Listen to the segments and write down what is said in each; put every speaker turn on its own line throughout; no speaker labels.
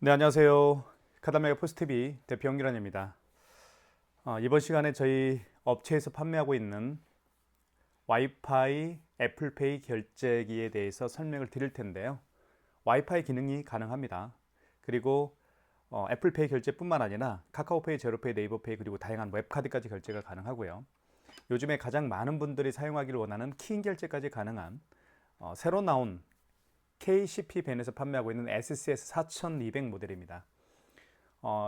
네, 안녕하세요. 카다메가 포스TV 대표 영기란입니다. 이번 시간에 저희 업체에서 판매하고 있는 와이파이 애플페이 결제기에 대해서 설명을 드릴 텐데요. 와이파이 기능이 가능합니다. 그리고 애플페이 결제뿐만 아니라 카카오페이, 제로페이, 네이버페이 그리고 다양한 웹카드까지 결제가 가능하고요. 요즘에 가장 많은 분들이 사용하기를 원하는 키인 결제까지 가능한 새로 나온 KCP 벤에서 판매하고 있는 SCS 4200 모델입니다.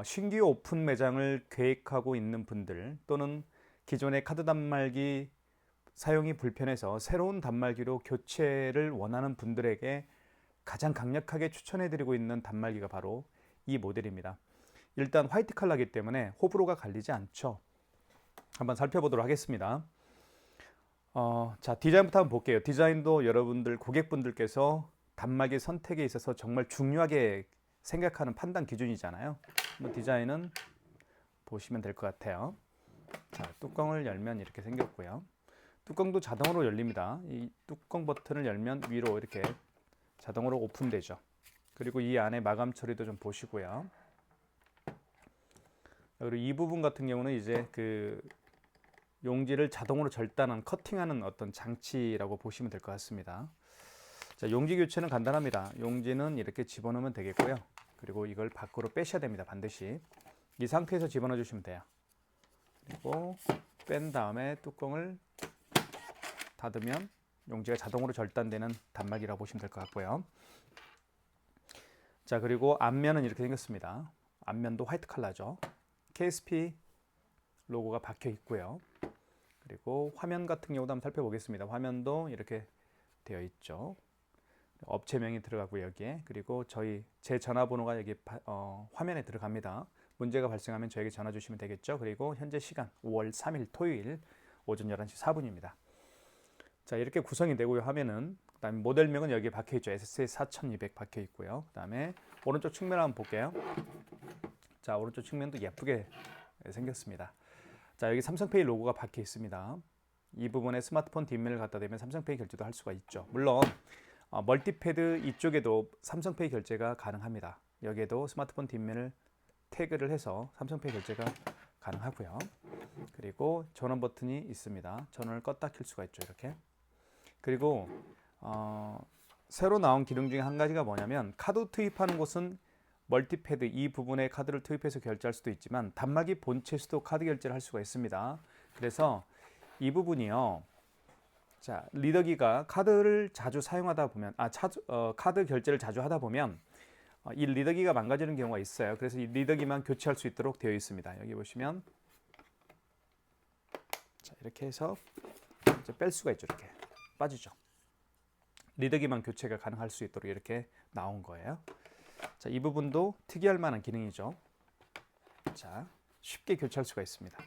신규 오픈 매장을 계획하고 있는 분들 또는 기존의 카드 단말기 사용이 불편해서 새로운 단말기로 교체를 원하는 분들에게 가장 강력하게 추천해드리고 있는 단말기가 바로 이 모델입니다. 일단 화이트 컬러이기 때문에 호불호가 갈리지 않죠. 한번 살펴보도록 하겠습니다. 자, 디자인부터 한번 볼게요. 디자인도 여러분들 고객분들께서 단말기 선택에 있어서 정말 중요하게 생각하는 판단 기준이잖아요. 디자인은 보시면 될 것 같아요. 자, 뚜껑을 열면 이렇게 생겼고요. 뚜껑도 자동으로 열립니다. 이 뚜껑 버튼을 열면 위로 이렇게 자동으로 오픈되죠. 그리고 이 안에 마감 처리도 좀 보시고요. 그리고 이 부분 같은 경우는 이제 그 용지를 자동으로 절단한 커팅하는 어떤 장치라고 보시면 될 것 같습니다. 자, 용지 교체는 간단합니다. 용지는 이렇게 집어넣으면 되겠고요. 그리고 이걸 밖으로 빼셔야 됩니다. 반드시 이 상태에서 집어넣어 주시면 돼요. 그리고 뺀 다음에 뚜껑을 닫으면 용지가 자동으로 절단되는 단말기라고 보시면 될 것 같고요. 자, 그리고 앞면은 이렇게 생겼습니다. 앞면도 화이트 컬러죠. KSP 로고가 박혀 있고요. 그리고 화면 같은 경우도 한번 살펴보겠습니다. 화면도 이렇게 되어 있죠. 업체명이 들어가고 여기에, 그리고 제 전화번호가 여기 화면에 들어갑니다. 문제가 발생하면 저에게 전화 주시면 되겠죠. 그리고 현재 시간 5월 3일 토요일 오전 11시 4분입니다. 자, 이렇게 구성이 되고요. 화면은 그다음에 모델명은 여기에 박혀 있죠. SCS 4200 박혀 있고요. 그다음에 오른쪽 측면 한번 볼게요. 자, 오른쪽 측면도 예쁘게 생겼습니다. 자, 여기 삼성페이 로고가 박혀 있습니다. 이 부분에 스마트폰 뒷면을 갖다 대면 삼성페이 결제도 할 수가 있죠. 물론 멀티패드 이쪽에도 삼성페이 결제가 가능합니다. 여기에도 스마트폰 뒷면을 태그를 해서 삼성페이 결제가 가능하고요. 그리고 전원 버튼이 있습니다. 전원을 껐다 켤 수가 있죠. 이렇게. 그리고 새로 나온 기능 중에 한 가지가 뭐냐면 카드 투입하는 곳은 멀티패드 이 부분에 카드를 투입해서 결제할 수도 있지만 단말기 본체에서도 카드 결제를 할 수가 있습니다. 그래서 이 부분이요. 자, 리더기가 카드를 자주 사용하다 보면 카드 결제를 자주 하다 보면 이 리더기가 망가지는 경우가 있어요. 그래서 이 리더기만 교체할 수 있도록 되어 있습니다. 여기 보시면 자, 이렇게 해서 이제 뺄 수가 있죠. 이렇게 빠지죠. 리더기만 교체가 가능할 수 있도록 이렇게 나온 거예요. 자, 이 부분도 특이할 만한 기능이죠. 자, 쉽게 교체할 수가 있습니다.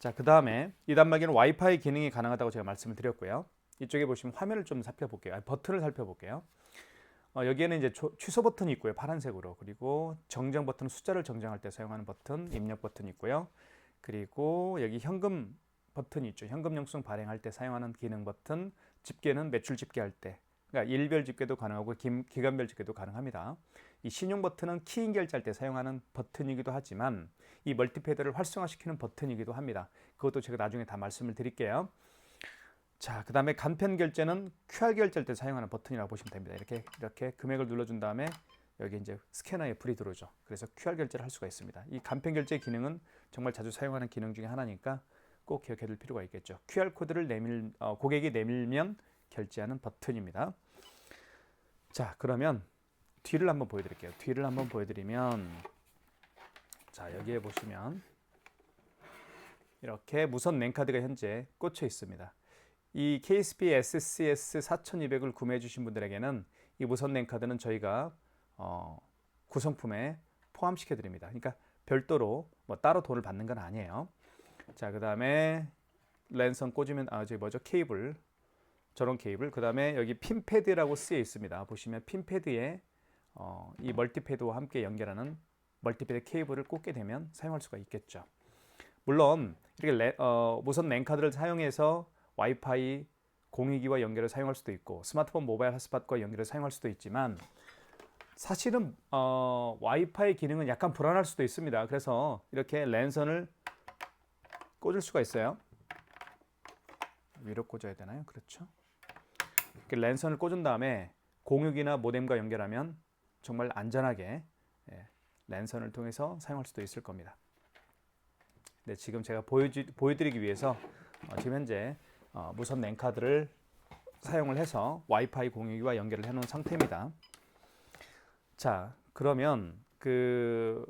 자, 그 다음에 이 단말기는 와이파이 기능이 가능하다고 제가 말씀을 드렸고요. 이쪽에 보시면 화면을 좀 살펴볼게요. 버튼을 살펴볼게요. 여기에는 이제 취소 버튼이 있고요. 파란색으로. 그리고 정정 버튼은 숫자를 정정할 때 사용하는 버튼, 입력 버튼이 있고요. 그리고 여기 현금 버튼이 있죠. 현금 영수증 발행할 때 사용하는 기능 버튼, 집계는 매출 집계할 때. 그러니까 일별 집계도 가능하고 기간별 집계도 가능합니다. 이 신용 버튼은 키인 결제할 때 사용하는 버튼이기도 하지만 이 멀티패드를 활성화시키는 버튼이기도 합니다. 그것도 제가 나중에 다 말씀을 드릴게요. 자, 그 다음에 간편 결제는 QR 결제할 때 사용하는 버튼이라고 보시면 됩니다. 이렇게 금액을 눌러준 다음에 여기 이제 스캐너에 불이 들어오죠. 그래서 QR 결제를 할 수가 있습니다. 이 간편 결제 기능은 정말 자주 사용하는 기능 중에 하나니까 꼭 기억해 둘 필요가 있겠죠. QR 코드를 고객이 내밀면 결제하는 버튼입니다. 자, 그러면 뒤를 한번 보여드릴게요. 뒤를 한번 보여드리면, 자, 여기에 보시면 이렇게 무선 랜카드가 현재 꽂혀 있습니다. 이 KSP SCS 4200을 구매해 주신 분들에게는 이 무선 랜카드는 저희가 구성품에 포함시켜 드립니다. 그러니까 별도로 뭐 따로 돈을 받는 건 아니에요. 자, 그 다음에 랜선 꽂으면 케이블, 저런 케이블. 그 다음에 여기 핀패드라고 쓰여 있습니다. 보시면 핀패드에 이 멀티패드와 함께 연결하는 멀티패드 케이블을 꽂게 되면 사용할 수가 있겠죠. 물론 이렇게 무선 랜카드를 사용해서 와이파이 공유기와 연결을 사용할 수도 있고 스마트폰 모바일 핫스팟과 연결을 사용할 수도 있지만 사실은 와이파이 기능은 약간 불안할 수도 있습니다. 그래서 이렇게 랜선을 꽂을 수가 있어요. 위로 꽂아야 되나요? 그렇죠. 이렇게 랜선을 꽂은 다음에 공유기나 모뎀과 연결하면 정말 안전하게 랜선을 통해서 사용할 수도 있을 겁니다. 네, 지금 제가 보여드리기 위해서 지금 현재 무선 랜카드를 사용을 해서 와이파이 공유기와 연결을 해놓은 상태입니다. 자, 그러면 그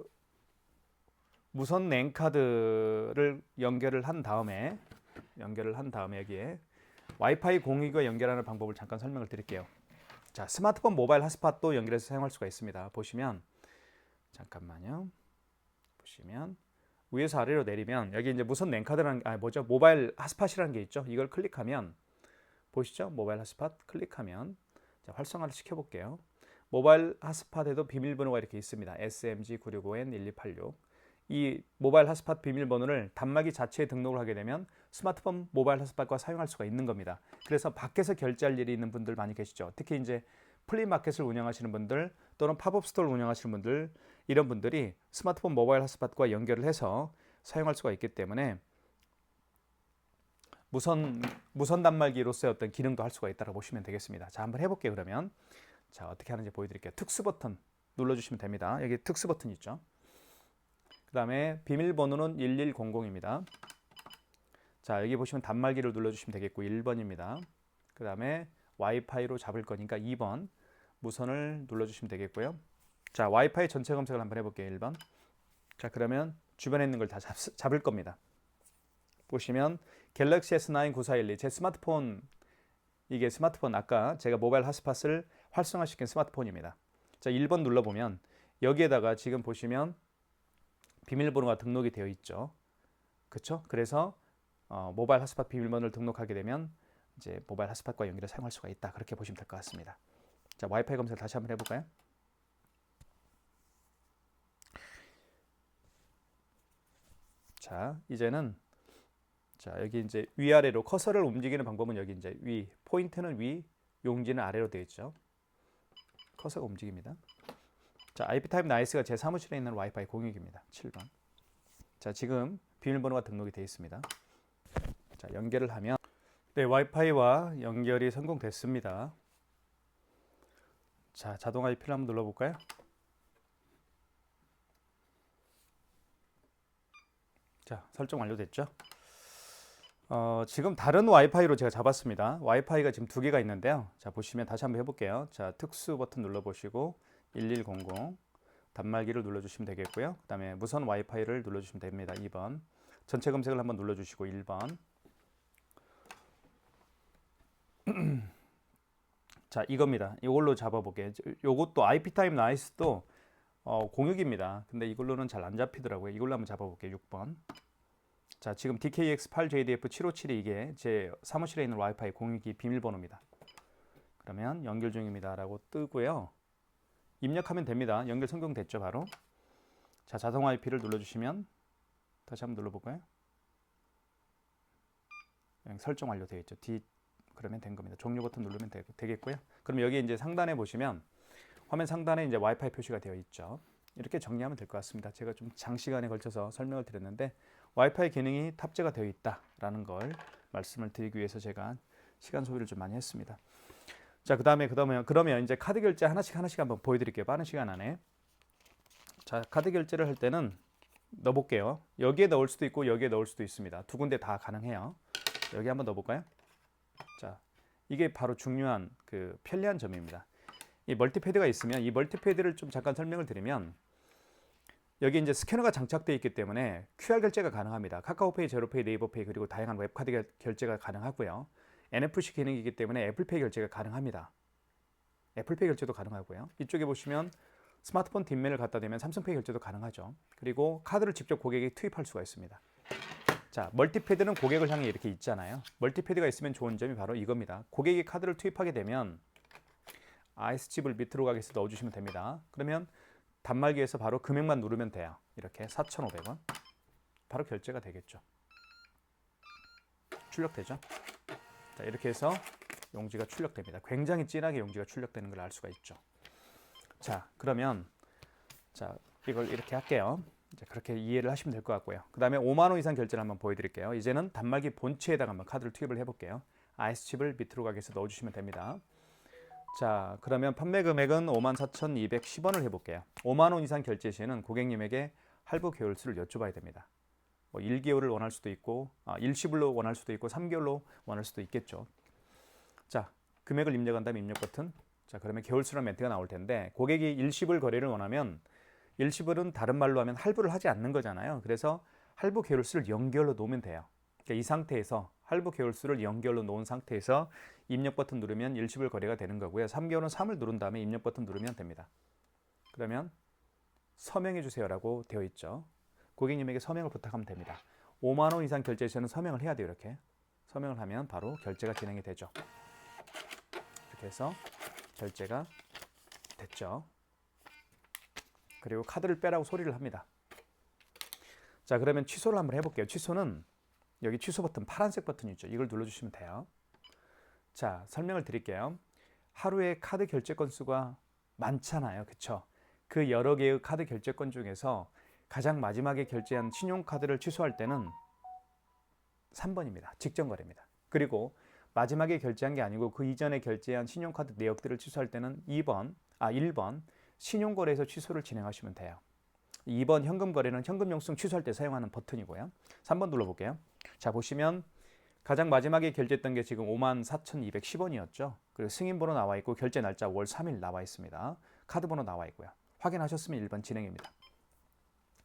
무선 랜카드를 연결을 한 다음에 여기에 와이파이 공유기와 연결하는 방법을 잠깐 설명을 드릴게요. 자, 스마트폰 모바일 핫스팟도 연결해서 사용할 수가 있습니다. 보시면 잠깐만요. 보시면 위에서 아래로 내리면 여기 이제 무선 랜카드라는 모바일 핫스팟이라는 게 있죠. 이걸 클릭하면 보시죠. 모바일 핫스팟 클릭하면 자, 활성화를 시켜볼게요. 모바일 핫스팟에도 비밀번호가 이렇게 있습니다. SMG965N1286. 이 모바일 핫스팟 비밀번호를 단말기 자체에 등록을 하게 되면 스마트폰 모바일 핫스팟과 사용할 수가 있는 겁니다. 그래서 밖에서 결제할 일이 있는 분들 많이 계시죠. 특히 이제 플리마켓을 운영하시는 분들 또는 팝업 스토어를 운영하시는 분들, 이런 분들이 스마트폰 모바일 핫스팟과 연결을 해서 사용할 수가 있기 때문에 무선 단말기로서의 어떤 기능도 할 수가 있다고 보시면 되겠습니다. 자, 한번 해볼게요. 그러면 자, 어떻게 하는지 보여드릴게요. 특수 버튼 눌러주시면 됩니다. 여기 특수 버튼 있죠. 그 다음에 비밀번호는 1100입니다. 자, 여기 보시면 단말기를 눌러주시면 되겠고 1번입니다. 그 다음에 와이파이로 잡을 거니까 2번 무선을 눌러주시면 되겠고요. 자, 와이파이 전체 검색을 한번 해볼게요. 1번. 자, 그러면 주변에 있는 걸 다 잡을 겁니다. 보시면 갤럭시 S9 9412 제 스마트폰, 이게 스마트폰 아까 제가 모바일 핫스팟을 활성화시킨 스마트폰입니다. 자, 1번 눌러보면 여기에다가 지금 보시면 비밀번호가 등록이 되어 있죠. 그렇죠? 그래서 모바일 핫스팟 비밀번호를 등록하게 되면 이제 모바일 핫스팟과 연결해 사용할 수가 있다. 그렇게 보시면 될 것 같습니다. 자, 와이파이 검색 다시 한번 해볼까요? 자, 이제는 자, 여기 이제 위아래로 커서를 움직이는 방법은 여기 이제 위, 포인트는 위, 용지는 아래로 되어 있죠. 커서가 움직입니다. 자, IP 타입 나이스가 제 사무실에 있는 와이파이 공유기입니다. 7번. 자, 지금 비밀번호가 등록이 되어 있습니다. 자, 연결을 하면 네, 와이파이와 연결이 성공됐습니다. 자, 자동 IP를 한번 눌러볼까요? 자, 설정 완료됐죠? 지금 다른 와이파이로 제가 잡았습니다. 와이파이가 지금 두 개가 있는데요. 자, 보시면 다시 한번 해볼게요. 자, 특수 버튼 눌러보시고 1100 단말기를 눌러주시면 되겠고요. 그 다음에 무선 와이파이를 눌러주시면 됩니다. 2번. 전체 검색을 한번 눌러주시고 1번. 자, 이겁니다. 이걸로 잡아볼게요. 요것도 IP 타입 나이스도 공유기입니다. 근데 이걸로는 잘 안 잡히더라고요. 이걸로 한번 잡아볼게요. 6번. 자, 지금 DKX8JDF757이 이게 제 사무실에 있는 와이파이 공유기 비밀번호입니다. 그러면 연결 중입니다 라고 뜨고요. 입력하면 됩니다. 연결 성공됐죠, 바로. 자, 자동 IP를 눌러주시면 다시 한번 눌러볼까요? 설정 완료되어 있죠. 그러면 된 겁니다. 종료 버튼 누르면 되겠고요. 그럼 여기 이제 상단에 보시면 화면 상단에 이제 와이파이 표시가 되어 있죠. 이렇게 정리하면 될 것 같습니다. 제가 좀 장시간에 걸쳐서 설명을 드렸는데 와이파이 기능이 탑재가 되어 있다라는 걸 말씀을 드리기 위해서 제가 시간 소비를 좀 많이 했습니다. 자, 그러면 이제 카드 결제 하나씩 한번 보여드릴게요. 빠른 시간 안에. 자, 카드 결제를 할 때는 넣어볼게요. 여기에 넣을 수도 있고 여기에 넣을 수도 있습니다. 두 군데 다 가능해요. 여기 한번 넣어볼까요? 자, 이게 바로 중요한 그 편리한 점입니다. 이 멀티패드가 있으면 이 멀티패드를 좀 잠깐 설명을 드리면 여기 이제 스캐너가 장착되어 있기 때문에 QR 결제가 가능합니다. 카카오페이, 제로페이, 네이버페이 그리고 다양한 웹카드 결제가 가능하고요. NFC 기능이기 때문에 애플페이 결제가 가능합니다. 애플페이 결제도 가능하고요. 이쪽에 보시면 스마트폰 뒷면을 갖다 대면 삼성페이 결제도 가능하죠. 그리고 카드를 직접 고객이 투입할 수가 있습니다. 자, 멀티패드는 고객을 향해 이렇게 있잖아요. 멀티패드가 있으면 좋은 점이 바로 이겁니다. 고객이 카드를 투입하게 되면 IS칩을 밑으로 가게 해서 넣어주시면 됩니다. 그러면 단말기에서 바로 금액만 누르면 돼요. 이렇게 4,500원. 바로 결제가 되겠죠. 출력되죠. 자, 이렇게 해서 용지가 출력됩니다. 굉장히 진하게 용지가 출력되는 걸 알 수가 있죠. 자, 그러면 자, 이걸 이렇게 할게요. 이제 그렇게 이해를 하시면 될 것 같고요. 그 다음에 5만 원 이상 결제를 한번 보여드릴게요. 이제는 단말기 본체에다가 한번 카드를 투입을 해볼게요. IS칩을 밑으로 가게 해서 넣어주시면 됩니다. 자, 그러면 판매 금액은 54,210원을 해볼게요. 5만 원 이상 결제 시에는 고객님에게 할부 개월수를 여쭤봐야 됩니다. 뭐 1개월을 원할 수도 있고, 일시불로 원할 수도 있고, 3개월로 원할 수도 있겠죠. 자, 금액을 입력한 다음에 입력 버튼. 자, 그러면 개월수라는 멘트가 나올 텐데, 고객이 일시불 거래를 원하면, 일시불은 다른 말로 하면 할부를 하지 않는 거잖아요. 그래서 할부 개월수를 연결로 놓으면 돼요. 그러니까 이 상태에서 할부 개월수를 연결로 놓은 상태에서 입력 버튼 누르면 일시불 거래가 되는 거고요. 3개월은 3을 누른 다음에 입력 버튼 누르면 됩니다. 그러면 서명해 주세요라고 되어 있죠. 고객님에게 서명을 부탁하면 됩니다. 5만 원 이상 결제 시에는 서명을 해야 돼요. 이렇게 서명을 하면 바로 결제가 진행이 되죠. 이렇게 해서 결제가 됐죠. 그리고 카드를 빼라고 소리를 합니다. 자, 그러면 취소를 한번 해볼게요. 취소는 여기 취소 버튼, 파란색 버튼 있죠. 이걸 눌러주시면 돼요. 자, 설명을 드릴게요. 하루에 카드 결제 건수가 많잖아요. 그쵸? 그 여러 개의 카드 결제 건 중에서 가장 마지막에 결제한 신용카드를 취소할 때는 3번입니다. 직전 거래입니다. 그리고 마지막에 결제한 게 아니고 그 이전에 결제한 신용카드 내역들을 취소할 때는 1번 신용거래에서 취소를 진행하시면 돼요. 2번 현금 거래는 현금 영수증 취소할 때 사용하는 버튼이고요. 3번 눌러볼게요. 자, 보시면 가장 마지막에 결제했던 게 지금 54,210원이었죠. 그리고 승인번호 나와 있고 결제 날짜 5월 3일 나와 있습니다. 카드 번호 나와 있고요. 확인하셨으면 1번 진행입니다.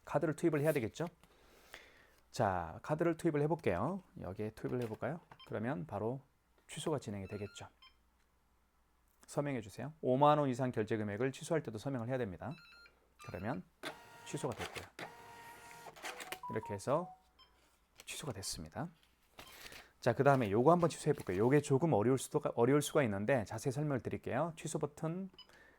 카드를 투입을 해야 되겠죠. 자, 카드를 투입을 해볼게요. 여기에 투입을 해볼까요? 그러면 바로 취소가 진행이 되겠죠. 서명해 주세요. 5만 원 이상 결제 금액을 취소할 때도 서명을 해야 됩니다. 그러면 취소가 됐고요. 이렇게 해서 취소가 됐습니다. 자, 그 다음에 요거 한번 취소해 볼게요. 요게 조금 어려울 수가 있는데 자세히 설명을 드릴게요. 취소 버튼,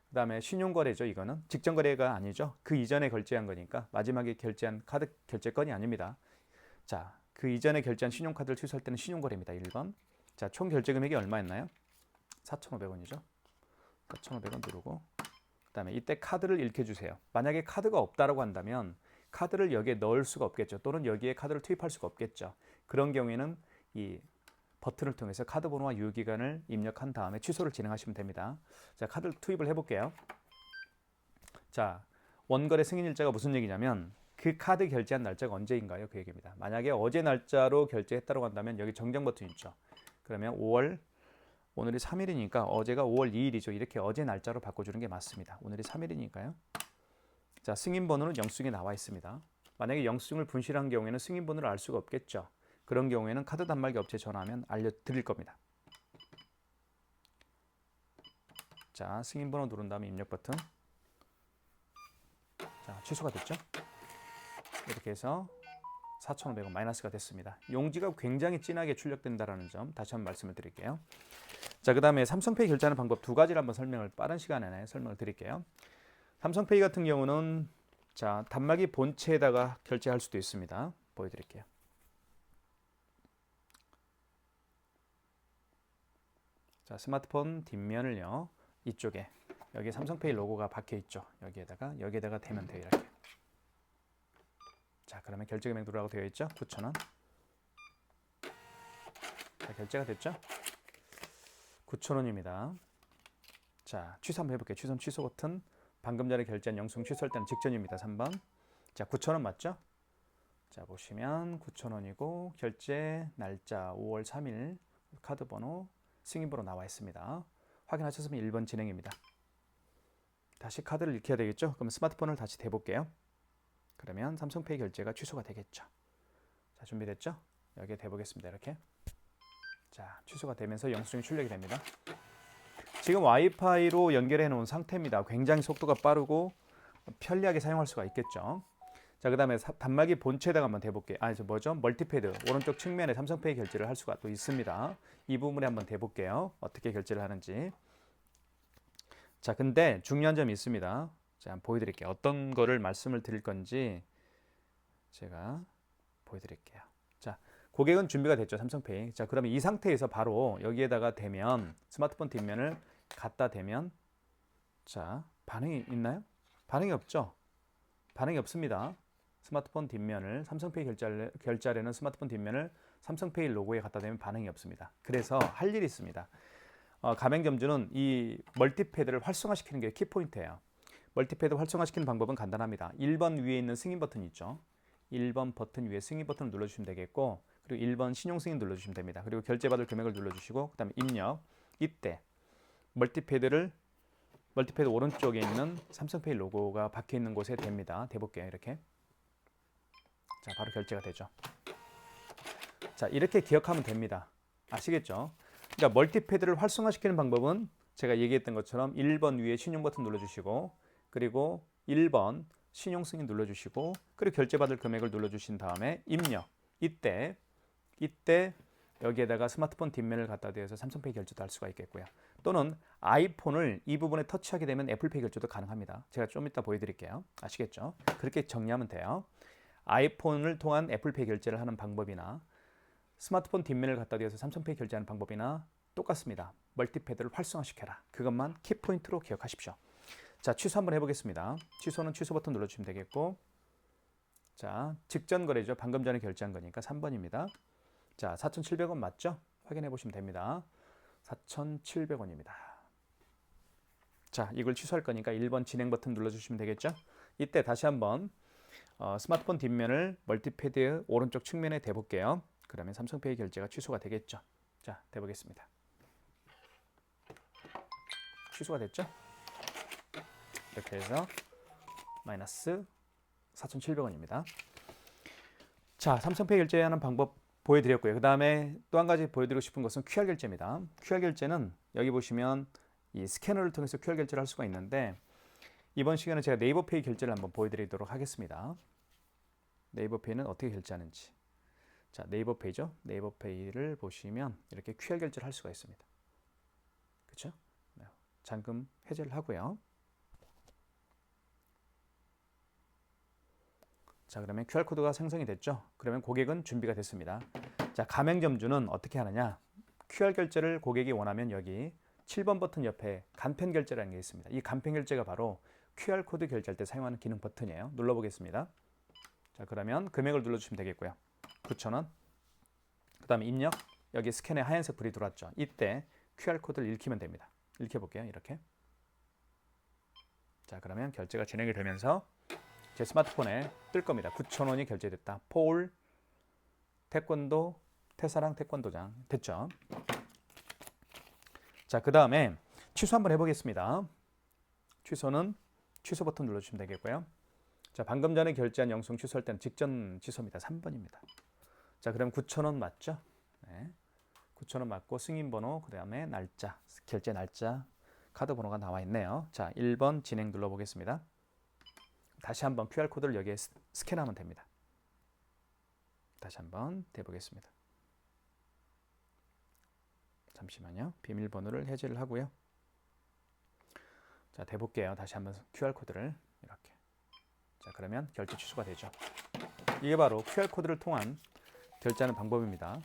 그 다음에 신용거래죠. 이거는 직전 거래가 아니죠. 그 이전에 결제한 거니까 마지막에 결제한 카드 결제건이 아닙니다. 자, 그 이전에 결제한 신용카드를 취소할 때는 신용거래입니다. 1번. 자, 총 결제 금액이 얼마였나요? 4,500원이죠. 4,500원 누르고, 그 다음에 이때 카드를 읽혀주세요. 만약에 카드가 없다라고 한다면 카드를 여기에 넣을 수가 없겠죠. 또는 여기에 카드를 투입할 수가 없겠죠. 그런 경우에는 이 버튼을 통해서 카드 번호와 유효기간을 입력한 다음에 취소를 진행하시면 됩니다. 자, 카드를 투입을 해볼게요. 자, 원거래 승인일자가 무슨 얘기냐면 그 카드 결제한 날짜가 언제인가요? 그 얘기입니다. 만약에 어제 날짜로 결제했다고 한다면 여기 정정 버튼 있죠. 그러면 오늘이 3일이니까 어제가 5월 2일이죠. 이렇게 어제 날짜로 바꿔주는 게 맞습니다. 오늘이 3일이니까요. 자, 승인번호는 영수증에 나와 있습니다. 만약에 영수증을 분실한 경우에는 승인번호를 알 수가 없겠죠. 그런 경우에는 카드 단말기 업체에 전화하면 알려드릴 겁니다. 자, 승인번호 누른 다음에 입력 버튼. 자, 취소가 됐죠. 이렇게 해서 4,500원 마이너스가 됐습니다. 용지가 굉장히 진하게 출력된다는 점 다시 한번 말씀을 드릴게요. 자, 그 다음에 삼성페이 결제하는 방법 두 가지를 한번 빠른 시간 안에 설명을 드릴게요. 삼성페이 같은 경우는 자, 단말기 본체에다가 결제할 수도 있습니다. 보여드릴게요. 자, 스마트폰 뒷면을요, 이쪽에 여기 삼성페이 로고가 박혀 있죠. 여기에다가 대면 돼요. 이렇게. 자, 그러면 결제 금액 누르라고 되어 있죠. 9,000원. 자, 결제가 됐죠. 9,000원입니다. 자, 취소 한번 해볼게요. 취소 버튼. 방금 전에 결제한 영수증 취소할 때는 직전입니다. 3번. 자, 9,000원 맞죠? 자, 보시면 9,000원이고 결제 날짜 5월 3일, 카드 번호, 승인번호 나와 있습니다. 확인하셨으면 1번 진행입니다. 다시 카드를 읽혀야 되겠죠? 그럼 스마트폰을 다시 대볼게요. 그러면 삼성페이 결제가 취소가 되겠죠. 자, 준비됐죠? 여기에 대보겠습니다. 이렇게. 자, 취소가 되면서 영수증이 출력이 됩니다. 지금 와이파이로 연결해 놓은 상태입니다. 굉장히 속도가 빠르고 편리하게 사용할 수가 있겠죠. 자, 그 다음에 단말기 본체에다가 한번 대볼게요. 멀티패드 오른쪽 측면에 삼성페이 결제를 할 수가 또 있습니다. 이 부분에 한번 대볼게요. 어떻게 결제를 하는지. 자, 근데 중요한 점이 있습니다. 자, 한번 보여드릴게요. 어떤 거를 말씀을 드릴 건지 제가 보여드릴게요. 자, 고객은 준비가 됐죠. 삼성페이. 자, 그러면 이 상태에서 바로 여기에다가 대면 스마트폰 뒷면을 갖다 대면 자, 반응이 있나요? 반응이 없죠. 반응이 없습니다. 스마트폰 뒷면을 삼성페이 결제하려는 스마트폰 뒷면을 삼성페이 로고에 갖다 대면 반응이 없습니다. 그래서 할 일이 있습니다. 가맹점주는 이 멀티패드를 활성화시키는 게 키포인트예요. 멀티패드 활성화시키는 방법은 간단합니다. 1번 위에 있는 승인 버튼 있죠. 1번 버튼 위에 승인 버튼을 눌러주시면 되겠고, 그리고 1번 신용 승인 눌러주시면 됩니다. 그리고 결제받을 금액을 눌러주시고, 그 다음에 입력. 이때 멀티패드 오른쪽에 있는 삼성페이 로고가 박혀 있는 곳에 댑니다. 대볼게요. 이렇게. 자, 바로 결제가 되죠. 자, 이렇게 기억하면 됩니다. 아시겠죠? 그러니까 멀티패드를 활성화시키는 방법은 제가 얘기했던 것처럼 1번 위에 신용 버튼 눌러주시고, 그리고 1번 신용 승인 눌러주시고, 그리고 결제받을 금액을 눌러주신 다음에 입력. 이때 여기에다가 스마트폰 뒷면을 갖다 대서 삼성페이 결제도 할 수가 있겠고요. 또는 아이폰을 이 부분에 터치하게 되면 애플페이 결제도 가능합니다. 제가 좀 이따 보여드릴게요. 아시겠죠? 그렇게 정리하면 돼요. 아이폰을 통한 애플페이 결제를 하는 방법이나 스마트폰 뒷면을 갖다 대서 삼성페이 결제하는 방법이나 똑같습니다. 멀티패드를 활성화시켜라. 그것만 키포인트로 기억하십시오. 자, 취소 한번 해보겠습니다. 취소는 취소 버튼 눌러주시면 되겠고, 자, 직전 거래죠. 방금 전에 결제한 거니까 3번입니다. 자, 4,700원 맞죠? 확인해 보시면 됩니다. 4,700원입니다. 자, 이걸 취소할 거니까 1번 진행 버튼 눌러주시면 되겠죠? 이때 다시 한번 스마트폰 뒷면을 멀티패드 오른쪽 측면에 대볼게요. 그러면 삼성페이 결제가 취소가 되겠죠? 자, 대보겠습니다. 취소가 됐죠? 이렇게 해서 마이너스 4,700원입니다. 자, 삼성페이 결제하는 방법 보여드렸고요. 그 다음에 또 한 가지 보여드리고 싶은 것은 QR 결제입니다. QR 결제는 여기 보시면 이 스캐너를 통해서 QR 결제를 할 수가 있는데, 이번 시간에 제가 네이버페이 결제를 한번 보여드리도록 하겠습니다. 네이버페이는 어떻게 결제하는지. 자, 네이버페이죠. 네이버페이를 보시면 이렇게 QR 결제를 할 수가 있습니다. 그렇죠? 잔금 해제를 하고요. 자, 그러면 QR코드가 생성이 됐죠. 그러면 고객은 준비가 됐습니다. 자, 가맹점주는 어떻게 하느냐. QR 결제를 고객이 원하면 여기 7번 버튼 옆에 간편 결제라는 게 있습니다. 이 간편 결제가 바로 QR코드 결제할 때 사용하는 기능 버튼이에요. 눌러보겠습니다. 자, 그러면 금액을 눌러주시면 되겠고요. 9,000원. 그 다음에 입력. 여기 스캔에 하얀색 불이 들어왔죠. 이때 QR코드를 읽히면 됩니다. 읽혀볼게요. 이렇게. 자, 그러면 결제가 진행이 되면서 제 스마트폰에 뜰 겁니다. 9,000원이 결제됐다. 폴 태권도 태사랑 태권도장 됐죠. 자, 그 다음에 취소 한번 해보겠습니다. 취소는 취소 버튼 눌러주시면 되겠고요. 자, 방금 전에 결제한 영수증 취소할 때는 직전 취소입니다. 3번입니다. 자, 그럼 9,000원 맞죠? 네. 9,000원 맞고 승인번호, 그 다음에 날짜, 결제 날짜, 카드 번호가 나와 있네요. 자, 1번 진행 눌러보겠습니다. 다시 한번 QR코드를 여기에 스캔하면 됩니다. 다시 한번 대보겠습니다. 잠시만요. 비밀번호를 해제를 하고요. 자, 대볼게요. 다시 한번 QR코드를 이렇게. 자, 그러면 결제 취소가 되죠. 이게 바로 QR코드를 통한 결제하는 방법입니다.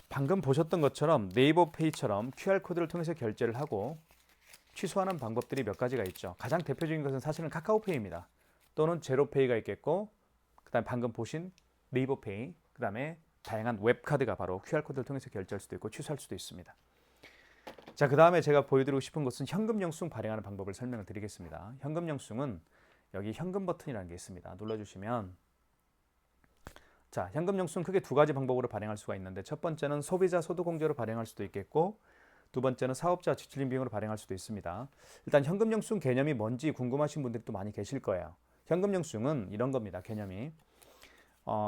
방금 보셨던 것처럼 네이버페이처럼 QR코드를 통해서 결제를 하고 취소하는 방법들이 몇 가지가 있죠. 가장 대표적인 것은 사실은 카카오페이입니다. 또는 제로페이가 있겠고, 그 다음에 방금 보신 네이버페이, 그 다음에 다양한 웹카드가 바로 QR코드를 통해서 결제할 수도 있고 취소할 수도 있습니다. 자, 그 다음에 제가 보여드리고 싶은 것은 현금 영수증 발행하는 방법을 설명을 드리겠습니다. 현금 영수증은 여기 현금 버튼이라는 게 있습니다. 눌러주시면, 자, 현금 영수증 크게 두 가지 방법으로 발행할 수가 있는데, 첫 번째는 소비자 소득공제로 발행할 수도 있겠고, 두 번째는 사업자 지출임 비용으로 발행할 수도 있습니다. 일단 현금 영수증 개념이 뭔지 궁금하신 분들이 또 많이 계실 거예요. 현금 영수증은 이런 겁니다. 개념이.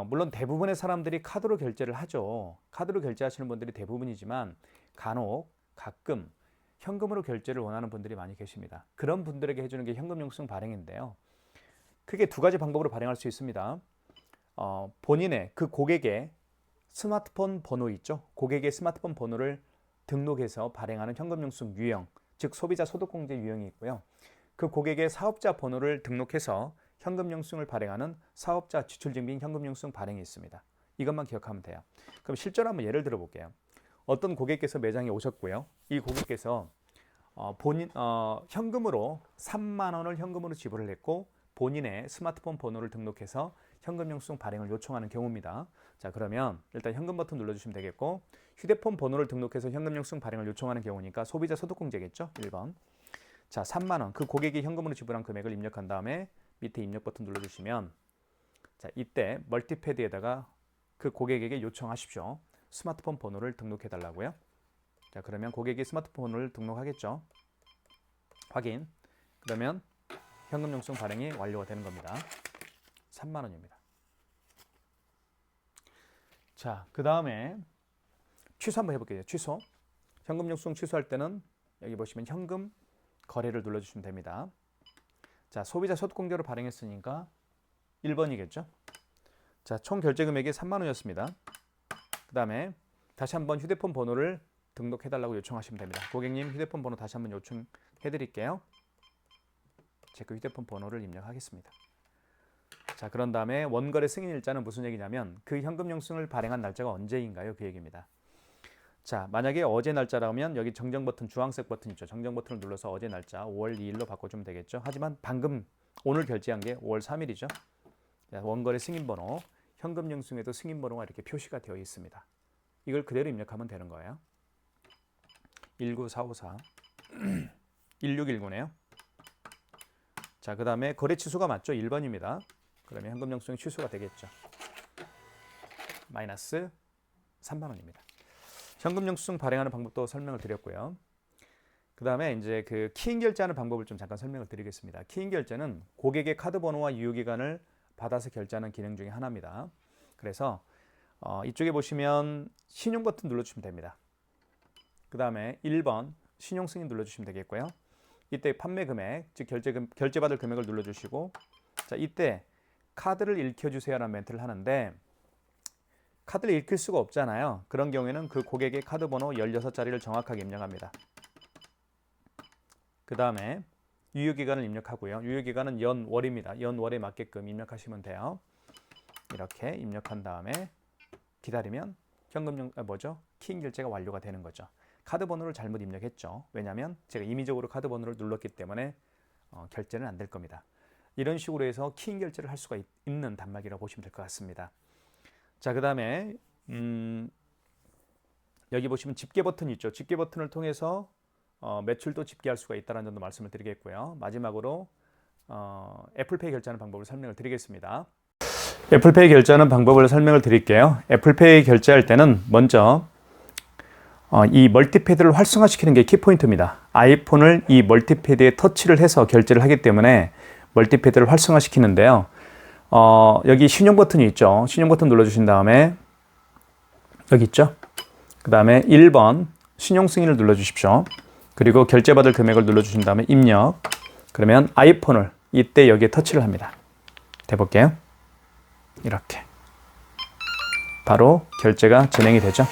물론 대부분의 사람들이 카드로 결제를 하죠. 카드로 결제하시는 분들이 대부분이지만 간혹 가끔 현금으로 결제를 원하는 분들이 많이 계십니다. 그런 분들에게 해주는 게 현금 영수증 발행인데요. 크게 두 가지 방법으로 발행할 수 있습니다. 본인의 그 고객의 스마트폰 번호 있죠. 고객의 스마트폰 번호를 등록해서 발행하는 현금 영수증 유형, 즉 소비자 소득공제 유형이 있고요. 그 고객의 사업자 번호를 등록해서 현금 영수증을 발행하는 사업자 지출증빙 현금 영수증 발행이 있습니다. 이것만 기억하면 돼요. 그럼 실제로 한번 예를 들어 볼게요. 어떤 고객께서 매장에 오셨고요. 이 고객께서 현금으로 3만 원을 현금으로 지불을 했고 본인의 스마트폰 번호를 등록해서 현금 영수증 발행을 요청하는 경우입니다. 자, 그러면 일단 현금 버튼 눌러주시면 되겠고 휴대폰 번호를 등록해서 현금 영수증 발행을 요청하는 경우니까 소비자 소득공제겠죠. 1번. 자, 3만 원. 그 고객이 현금으로 지불한 금액을 입력한 다음에 밑에 입력 버튼 눌러주시면 자, 이때 멀티패드에다가 그 고객에게 요청하십시오. 스마트폰 번호를 등록해 달라고요. 자, 그러면 고객이 스마트폰 번호를 등록하겠죠. 확인. 그러면 현금 영수증 발행이 완료가 되는 겁니다. 3만 원입니다. 자, 그 다음에 취소 한번 해볼게요. 취소. 현금 영수증 취소할 때는 여기 보시면 현금 거래를 눌러주시면 됩니다. 자, 소비자 소득공제로 발행했으니까 1번이겠죠. 자, 총 결제 금액이 3만 원이었습니다. 그 다음에 다시 한번 휴대폰 번호를 등록해달라고 요청하시면 됩니다. 고객님 휴대폰 번호 다시 한번 요청해드릴게요. 제 그 휴대폰 번호를 입력하겠습니다. 자, 그런 다음에 원거래 승인 일자는 무슨 얘기냐면 그 현금 영수증을 발행한 날짜가 언제인가요? 그 얘기입니다. 자, 만약에 어제 날짜라면 여기 정정 버튼, 주황색 버튼 있죠. 정정 버튼을 눌러서 어제 날짜 5월 2일로 바꿔주면 되겠죠. 하지만 방금 오늘 결제한 게 5월 3일이죠. 원거래 승인번호, 현금 영수증에도 승인번호가 이렇게 표시가 되어 있습니다. 이걸 그대로 입력하면 되는 거예요. 19454 1619네요. 자, 그 다음에 거래 취소가 맞죠? 1번입니다. 그러면 현금 영수증 취소가 되겠죠. 마이너스 3만 원입니다. 현금 영수증 발행하는 방법도 설명을 드렸고요. 그 다음에 이제 그 키인 결제하는 방법을 좀 잠깐 설명을 드리겠습니다. 키인 결제는 고객의 카드 번호와 유효기간을 받아서 결제하는 기능 중에 하나입니다. 그래서 이쪽에 보시면 신용 버튼 눌러주시면 됩니다. 그 다음에 1번 신용 승인 눌러주시면 되겠고요. 이때 판매 금액, 즉 결제받을 금액을 눌러주시고, 자, 이때 카드를 읽혀주세요라는 멘트를 하는데 카드를 읽힐 수가 없잖아요. 그런 경우에는 그 고객의 카드 번호 16자리를 정확하게 입력합니다. 그 다음에 유효기간을 입력하고요. 유효기간은 연월입니다. 연월에 맞게끔 입력하시면 돼요. 이렇게 입력한 다음에 기다리면 키인 결제가 완료가 되는 거죠. 카드 번호를 잘못 입력했죠. 왜냐하면 제가 임의적으로 카드 번호를 눌렀기 때문에 결제는 안 될 겁니다. 이런 식으로 해서 키인 결제를 할 수가 있는 단말기라고 보시면 될 것 같습니다. 자, 그 다음에 여기 보시면 집계 버튼이 있죠. 집계 버튼을 통해서 매출도 집계할 수가 있다는 점도 말씀을 드리겠고요. 마지막으로 애플페이 결제하는 방법을 설명을 드리겠습니다. 애플페이 결제하는 방법을 설명을 드릴게요. 애플페이 결제할 때는 먼저 이 멀티패드를 활성화시키는 게 키포인트입니다. 아이폰을 이 멀티패드에 터치를 해서 결제를 하기 때문에 멀티패드를 활성화시키는데요. 여기 신용 버튼이 있죠. 신용 버튼 눌러주신 다음에 여기 있죠. 그 다음에 1번 신용 승인을 눌러주십시오. 그리고 결제받을 금액을 눌러주신 다음에 입력. 그러면 아이폰을 이때 여기에 터치를 합니다. 해볼게요. 이렇게 바로 결제가 진행이 되죠.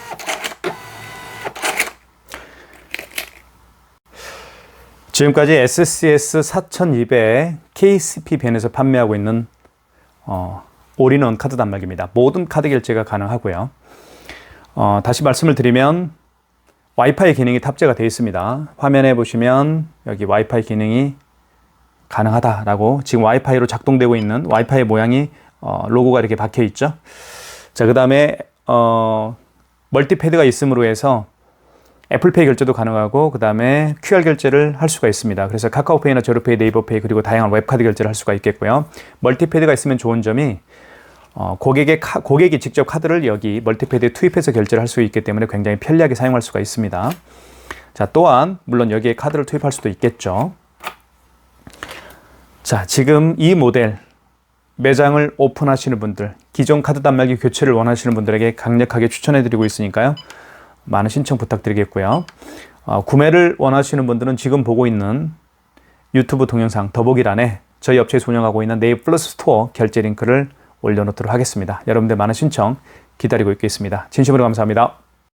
지금까지 SCS 4200 KCP 벤에서 판매하고 있는 올인원 카드 단말기입니다. 모든 카드 결제가 가능하고요. 다시 말씀을 드리면 와이파이 기능이 탑재가 되어 있습니다. 화면에 보시면 여기 와이파이 기능이 가능하다라고 지금 와이파이로 작동되고 있는 와이파이 모양이 로고가 이렇게 박혀 있죠. 자, 그 다음에 멀티패드가 있음으로 해서 애플페이 결제도 가능하고 그 다음에 QR 결제를 할 수가 있습니다. 그래서 카카오페이나 제로페이, 네이버페이 그리고 다양한 웹카드 결제를 할 수가 있겠고요. 멀티패드가 있으면 좋은 점이 고객이 직접 카드를 여기 멀티패드에 투입해서 결제를 할 수 있기 때문에 굉장히 편리하게 사용할 수가 있습니다. 자, 또한 물론 여기에 카드를 투입할 수도 있겠죠. 자, 지금 이 모델 매장을 오픈하시는 분들, 기존 카드 단말기 교체를 원하시는 분들에게 강력하게 추천해드리고 있으니까요. 많은 신청 부탁드리겠고요. 구매를 원하시는 분들은 지금 보고 있는 유튜브 동영상 더보기란에 저희 업체에서 운영하고 있는 네이버 플러스 스토어 결제 링크를 올려놓도록 하겠습니다. 여러분들 많은 신청 기다리고 있겠습니다. 진심으로 감사합니다.